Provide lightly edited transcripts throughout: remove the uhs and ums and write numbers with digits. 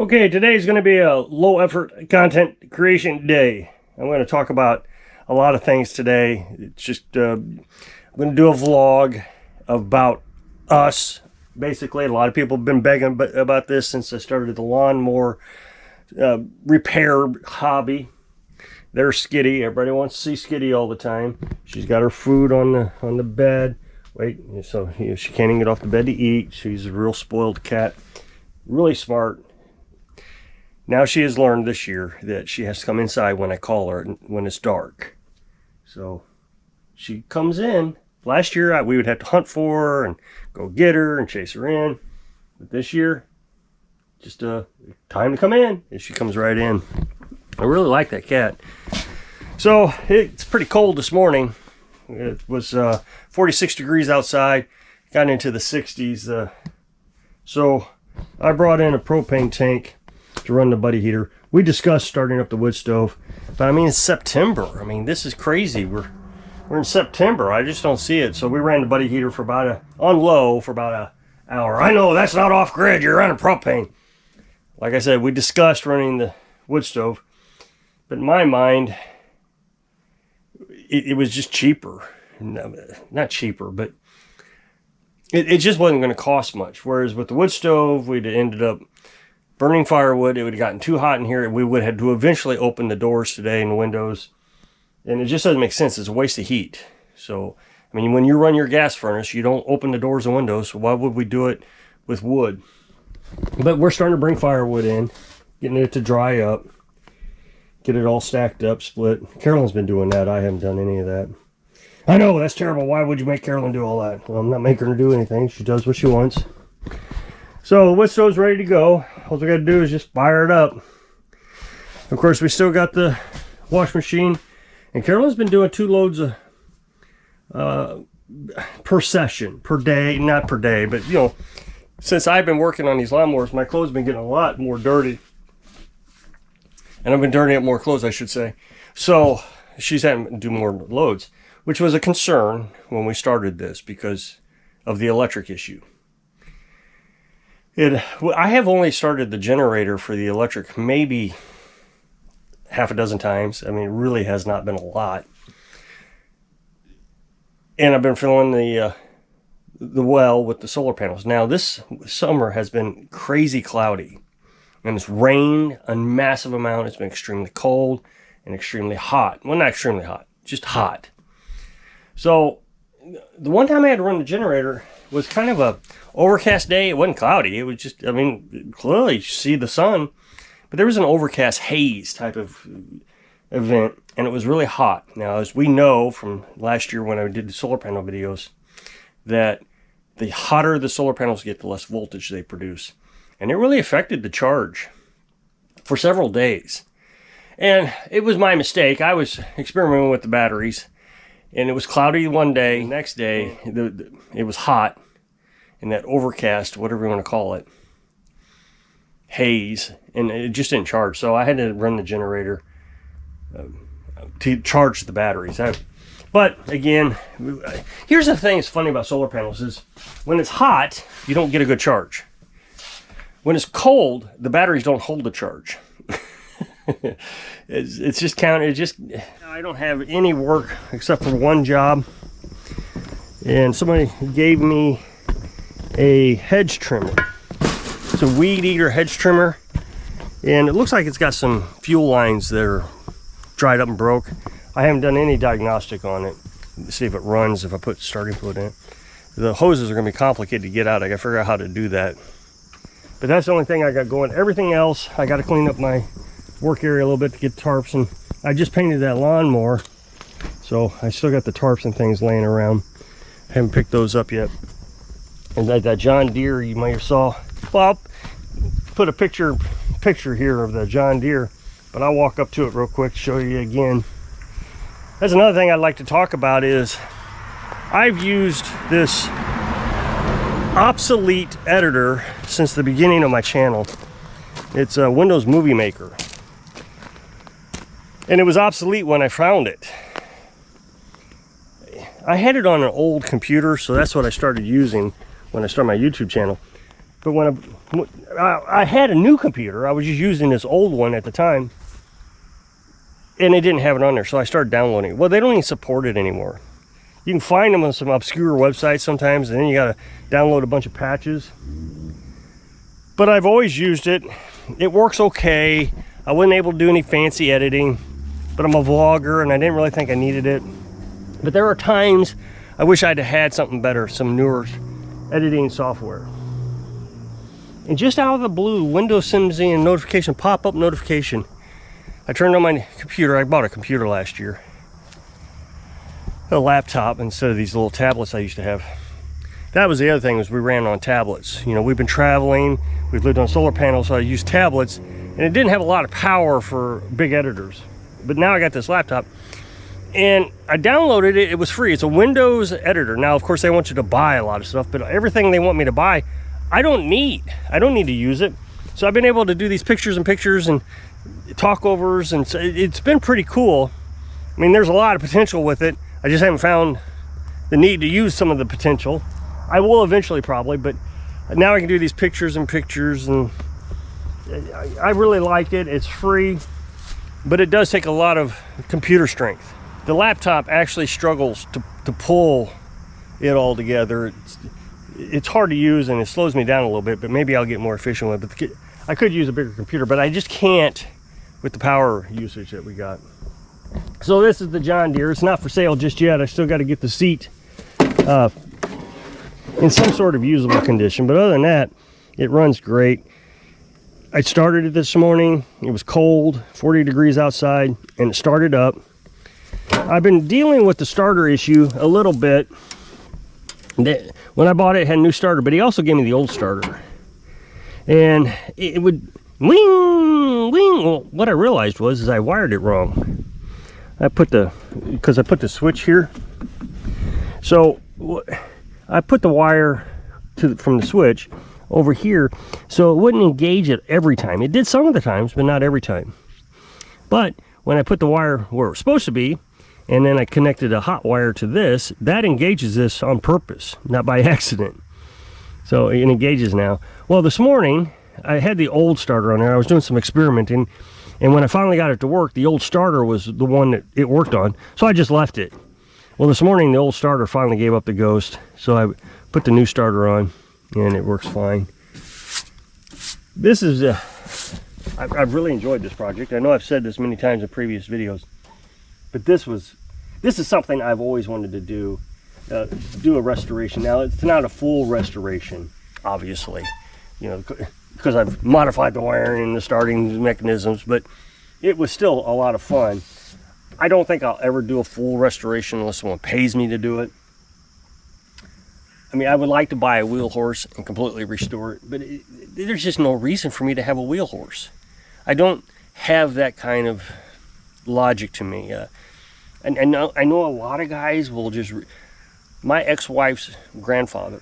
Okay, today is going to be a low effort content creation day. I'm going to talk about a lot of things today. It's just, I'm going to do a vlog about us. Basically, a lot of people have been begging about this since I started the lawnmower repair hobby. There's Skitty. Everybody wants to see Skitty all the time. She's got her food on the bed. Wait, so she can't even get off the bed to eat. She's a real spoiled cat. Really smart. Now she has learned this year that she has to come inside when I call her when it's dark. So she comes in. Last year we would have to hunt for her and go get her and chase her in. But this year, just time to come in. And she comes right in. I really like that cat. So it's pretty cold this morning. It was 46 degrees outside. Got into the 60s. So I brought in a propane tank to run the buddy heater. We discussed starting up the wood stove, but I mean, it's September. I mean, this is crazy. We're in September. I just don't see it. So we ran the buddy heater for on low for about an hour. I know that's not off grid. You're running propane. Like I said, we discussed running the wood stove, but in my mind, it was just cheaper. Not cheaper, but it just wasn't going to cost much. Whereas with the wood stove, we'd ended up burning firewood. It would have gotten too hot in here. We would have had to eventually open the doors today and the windows. And it just doesn't make sense. It's a waste of heat. So, I mean, when you run your gas furnace, you don't open the doors and windows. So why would we do it with wood? But we're starting to bring firewood in, getting it to dry up, get it all stacked up, split. Carolyn's been doing that. I haven't done any of that. I know, that's terrible. Why would you make Carolyn do all that? Well, I'm not making her do anything. She does what she wants. So the wood stove's ready to go. All we got to do is just fire it up. Of course, we still got the wash machine. And Carolyn's been doing 2 loads of, per session, per day. Not per day, but, you know, since I've been working on these lawnmowers, my clothes have been getting a lot more dirty. And I've been dirtying up more clothes, I should say. So she's having to do more loads, which was a concern when we started this because of the electric issue. I have only started the generator for the electric maybe half a dozen times. I mean, it really has not been a lot. And I've been filling the well with the solar panels. Now, this summer has been crazy cloudy. And it's rained a massive amount. It's been extremely cold and extremely hot. Well, not extremely hot, just hot. So the one time I had to run the generator was kind of a overcast day. It wasn't cloudy. It was just, I mean, clearly you see the sun, but there was an overcast haze type of event, and it was really hot. Now, as we know from last year when I did the solar panel videos, that the hotter the solar panels get, the less voltage they produce. And it really affected the charge for several days. And it was my mistake. I was experimenting with the batteries, and it was cloudy one day. The next day, it was hot. And that overcast, whatever you want to call it, haze, and it just didn't charge. So I had to run the generator to charge the batteries. But again, here's the thing that's funny about solar panels is when it's hot, you don't get a good charge. When it's cold, the batteries don't hold the charge. It's just I don't have any work except for one job. And somebody gave me a hedge trimmer. It's a weed eater hedge trimmer. And it looks like it's got some fuel lines that are dried up and broke. I haven't done any diagnostic on it to see if it runs if I put starting fluid in it. The hoses are going to be complicated to get out. I got to figure out how to do that. But that's the only thing I got going. Everything else, I got to clean up my work area a little bit to get tarps. And I just painted that lawnmower, so I still got the tarps and things laying around. I haven't picked those up yet. And that John Deere you might have saw. Well, I'll put a picture here of the John Deere, but I'll walk up to it real quick to show you again. That's another thing I'd like to talk about is I've used this obsolete editor since the beginning of my channel. It's a Windows Movie Maker. And it was obsolete when I found it. I had it on an old computer, so that's what I started using when I started my YouTube channel. But when I had a new computer, I was just using this old one at the time, and it didn't have it on there, so I started downloading it. Well, they don't even support it anymore. You can find them on some obscure websites sometimes, and then you got to download a bunch of patches. But I've always used it. It works okay. I wasn't able to do any fancy editing, but I'm a vlogger, and I didn't really think I needed it. But there are times I wish I'd have had something better, some newer editing software. And just out of the blue, Windows sends me a notification, pop-up notification. I turned on my computer. I bought a computer last year. A laptop instead of these little tablets I used to have. That was the other thing, was we ran on tablets. You know, we've been traveling, we've lived on solar panels, so I used tablets, and it didn't have a lot of power for big editors. But now I got this laptop, and I downloaded it. It was free. It's a Windows editor. Now, of course, they want you to buy a lot of stuff, but everything they want me to buy, I don't need to use it. So I've been able to do these pictures and talkovers, and so it's been pretty cool. I mean, there's a lot of potential with it. I just haven't found the need to use some of the potential. I will eventually, probably, but now I can do these pictures, and I really like it. It's free, but it does take a lot of computer strength. The laptop actually struggles to pull it all together. It's hard to use, and it slows me down a little bit, but maybe I'll get more efficient with it. But I could use a bigger computer, but I just can't with the power usage that we got. So this is the John Deere. It's not for sale just yet. I still got to get the seat in some sort of usable condition, but other than that, it runs great. I started it this morning. It was cold, 40 degrees outside, and it started up. I've been dealing with the starter issue a little bit. When I bought it, it had a new starter, but he also gave me the old starter. And it would wing, wing. Well, what I realized is I wired it wrong. Because I put the switch here. So I put the wire from the switch over here, so it wouldn't engage it every time. It did some of the times, but not every time. But when I put the wire where it was supposed to be, and then I connected a hot wire to this, that engages this on purpose, not by accident. So it engages now. Well, this morning, I had the old starter on there. I was doing some experimenting, and when I finally got it to work, the old starter was the one that it worked on, so I just left it. Well, this morning, the old starter finally gave up the ghost, so I put the new starter on, and it works fine. This is, I've really enjoyed this project. I know I've said this many times in previous videos, but this is something I've always wanted to do a restoration. Now, it's not a full restoration, obviously, you know, because I've modified the wiring and the starting mechanisms, but it was still a lot of fun. I don't think I'll ever do a full restoration unless someone pays me to do it. I mean, I would like to buy a wheel horse and completely restore it, but there's just no reason for me to have a wheel horse. I don't have that kind of logic to me. And I know a lot of guys will just... My ex-wife's grandfather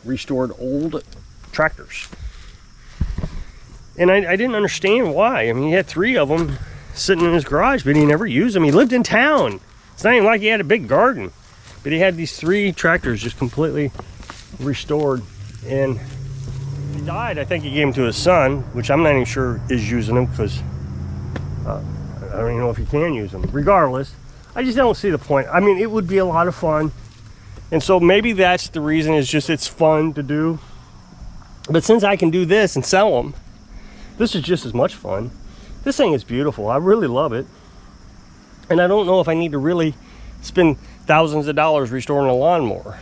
restored old tractors. And I didn't understand why. I mean, he had 3 of them sitting in his garage, but he never used them. He lived in town. It's not even like he had a big garden. But he had these 3 tractors just completely restored. And he died. I think he gave them to his son, which I'm not even sure is using them, because I don't even know if he can use them. Regardless, I just don't see the point. I mean, it would be a lot of fun. And so maybe that's the reason, is just it's fun to do. But since I can do this and sell them, this is just as much fun. This thing is beautiful. I really love it. And I don't know if I need to really spend thousands of dollars restoring a lawnmower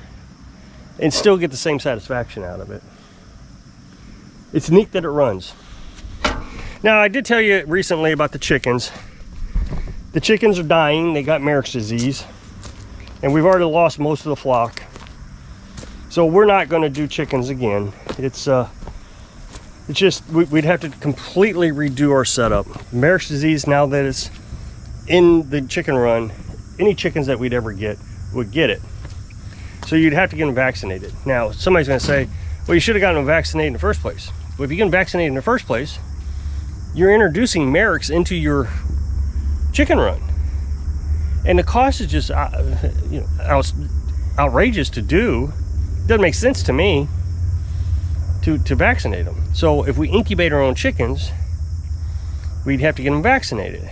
and still get the same satisfaction out of it. It's neat that it runs. Now, I did tell you recently about the chickens. The chickens are dying. They got Merrick's disease. And we've already lost most of the flock. So we're not going to do chickens again. It's just, we'd have to completely redo our setup. Merrick's disease, now that it's in the chicken run, any chickens that we'd ever get would get it. So you'd have to get them vaccinated. Now, somebody's going to say, well, you should have gotten them vaccinated in the first place. Well, if you get them vaccinated in the first place, you're introducing Merrick's into your chicken run. And the cost is just you know, outrageous to do. It doesn't make sense to me to vaccinate them. So if we incubate our own chickens, we'd have to get them vaccinated.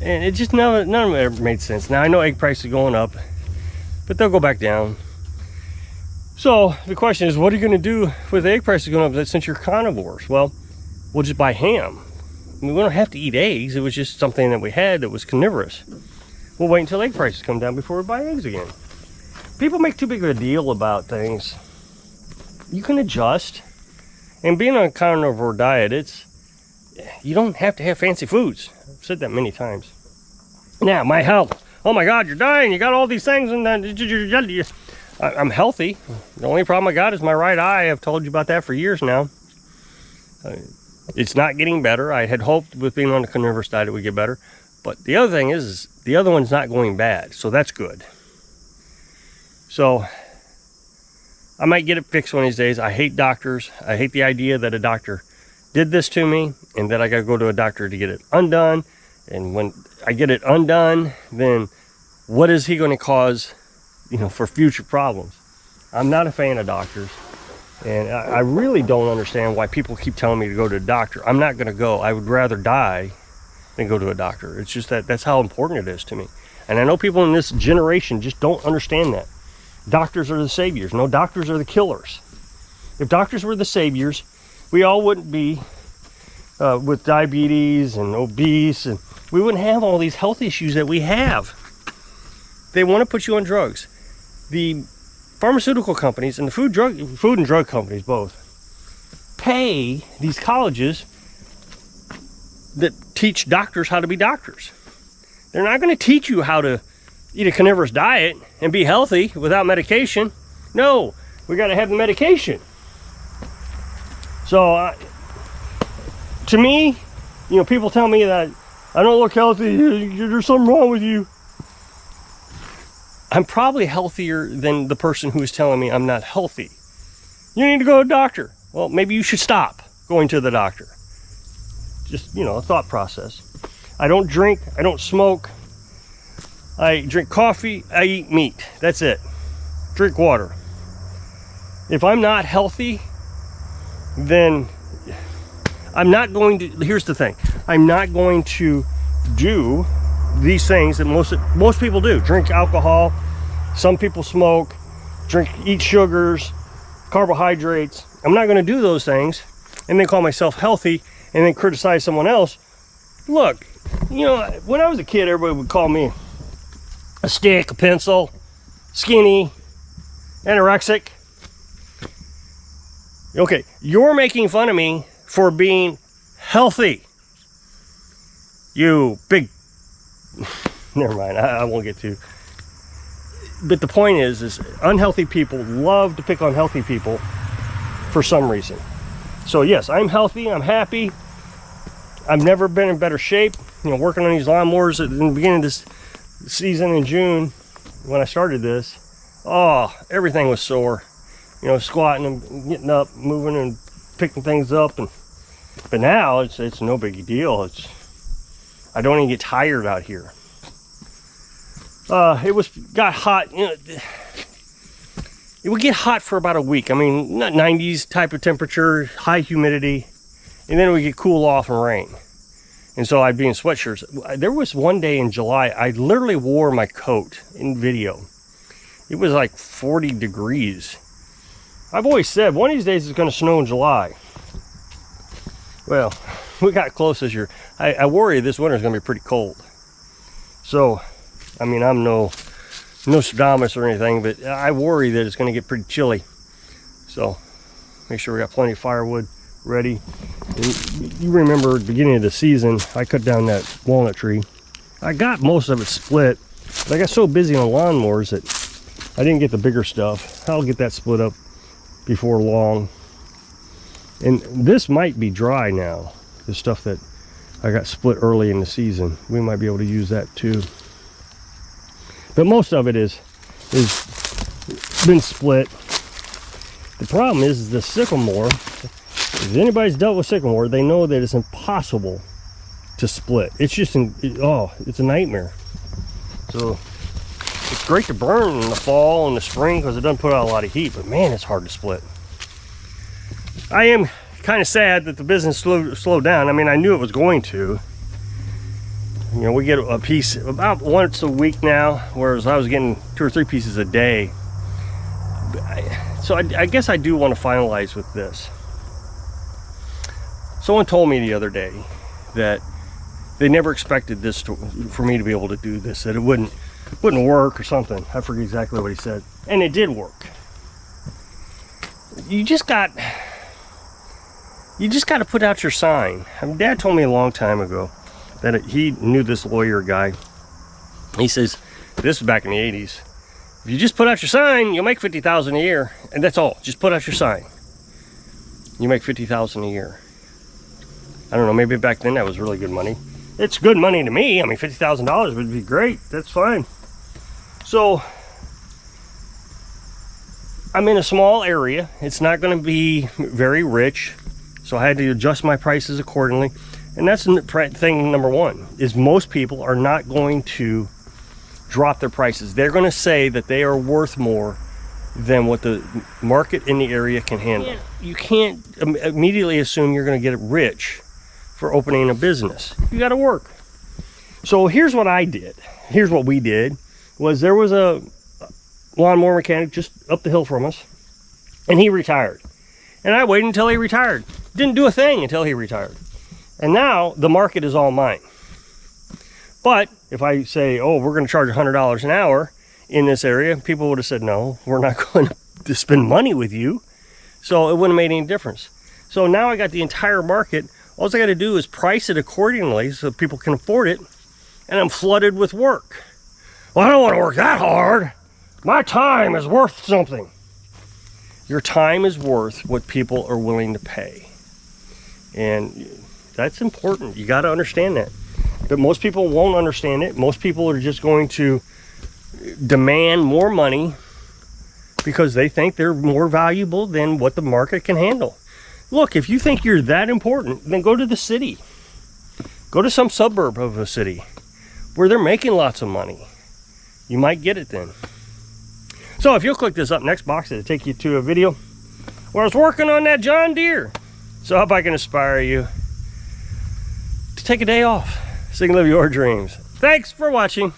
And it just, none of it ever made sense. Now I know egg prices are going up, but they'll go back down. So the question is, what are you going to do with the egg prices going up since you're carnivores? Well, we'll just buy ham. I mean, we don't have to eat eggs. It was just something that we had that was carnivorous. We'll wait until egg prices come down before we buy eggs again. People make too big of a deal about things. You can adjust. And being on a carnivore diet, you don't have to have fancy foods. I've said that many times. Now, my health. Oh my God, you're dying. You got all these things, and then I'm healthy. The only problem I got is my right eye. I've told you about that for years now. It's not getting better. I had hoped with being on the carnivorous diet it would get better. But the other thing is the other one's not going bad. So that's good. So I might get it fixed one of these days. I hate doctors. I hate the idea that a doctor did this to me and that I got to go to a doctor to get it undone. And when I get it undone, then what is he going to cause, for future problems? I'm not a fan of doctors. And I really don't understand why people keep telling me to go to a doctor. I'm not going to go. I would rather die than go to a doctor. It's just that's how important it is to me. And I know people in this generation just don't understand that. Doctors are the saviors. No, doctors are the killers. If doctors were the saviors, we all wouldn't be with diabetes and obese, and we wouldn't have all these health issues that we have. They want to put you on drugs. The pharmaceutical companies and the food and drug companies both pay these colleges that teach doctors how to be doctors. They're not going to teach you how to eat a carnivorous diet and be healthy without medication. No, we got to have the medication. So to me, people tell me that I don't look healthy, there's something wrong with you. I'm probably healthier than the person who is telling me I'm not healthy. You need to go to a doctor. Well, maybe you should stop going to the doctor. Just, a thought process. I don't drink, I don't smoke. I drink coffee, I eat meat. That's it. Drink water. If I'm not healthy, then I'm not going to, here's the thing. I'm not going to do these things that most people do. Drink alcohol, some people smoke, eat sugars, carbohydrates. I'm not going to do those things and then call myself healthy and then criticize someone else. Look, when I was a kid, everybody would call me a stick, a pencil, skinny, anorexic. Okay, you're making fun of me for being healthy. You big never mind, I won't get to. But the point is unhealthy people love to pick on healthy people for some reason. So yes, I'm healthy, I'm happy. I've never been in better shape. Working on these lawnmowers at the beginning of this season in June, when I started this, everything was sore. Squatting and getting up, moving and picking things up, but now it's no big deal. I don't even get tired out here. It got hot. It would get hot for about a week. I mean, not 90s type of temperature, high humidity, and then it would get cool off and rain. And so I'd be in sweatshirts. There was one day in July, I literally wore my coat in video. It was like 40 degrees. I've always said one of these days it's going to snow in July. Well, we got close this year. I worry this winter is going to be pretty cold. So, I mean, I'm no Nostradamus or anything, but I worry that it's going to get pretty chilly. So, make sure we got plenty of firewood ready. And you remember at the beginning of the season, I cut down that walnut tree. I got most of it split, but I got so busy on lawnmowers that I didn't get the bigger stuff. I'll get that split up before long. And this might be dry now, the stuff that I got split early in the season. We might be able to use that too. But most of it is been split. The problem is the sycamore. If anybody's dealt with sycamore, they know that it's impossible to split. It's just it's a nightmare. So it's great to burn in the fall and the spring because it doesn't put out a lot of heat, but man, it's hard to split. I am kind of sad that the business slowed down. I mean, I knew it was going to. You know, we get a piece about once a week now, whereas I was getting 2 or 3 pieces a day. So I guess I do want to finalize with this. Someone told me the other day that they never expected this for me to be able to do this, that it wouldn't work or something. I forget exactly what he said. And it did work. You just got to put out your sign. I mean, Dad told me a long time ago that he knew this lawyer guy. He says, this was back in the 80s. If you just put out your sign, you'll make $50,000 a year, and that's all. Just put out your sign. You make $50,000 a year. I don't know, maybe back then that was really good money. It's good money to me. I mean, $50,000 would be great. That's fine. So I'm in a small area. It's not going to be very rich, so I had to adjust my prices accordingly. And that's thing number one, is most people are not going to drop their prices. They're going to say that they are worth more than what the market in the area can handle. You can't immediately assume you're going to get rich for opening a business. You got to work. So here's what I did. Here's what we did. Was there was a lawnmower mechanic just up the hill from us, and he retired. And I waited until he retired. Didn't do a thing until he retired. And now the market is all mine. But if I say, oh, we're going to charge $100 an hour in this area, people would have said, no, we're not going to spend money with you. So it wouldn't have made any difference. So now I got the entire market. All I got to do is price it accordingly so people can afford it. And I'm flooded with work. Well, I don't want to work that hard. My time is worth something. Your time is worth what people are willing to pay. And that's important. You got to understand that. But most people won't understand it. Most people are just going to demand more money because they think they're more valuable than what the market can handle. Look, if you think you're that important, then go to the city. Go to some suburb of a city where they're making lots of money. You might get it then. So if you'll click this up next box, it'll take you to a video where I was working on that John Deere. So I hope I can inspire you to take a day off so you can live your dreams. Thanks for watching.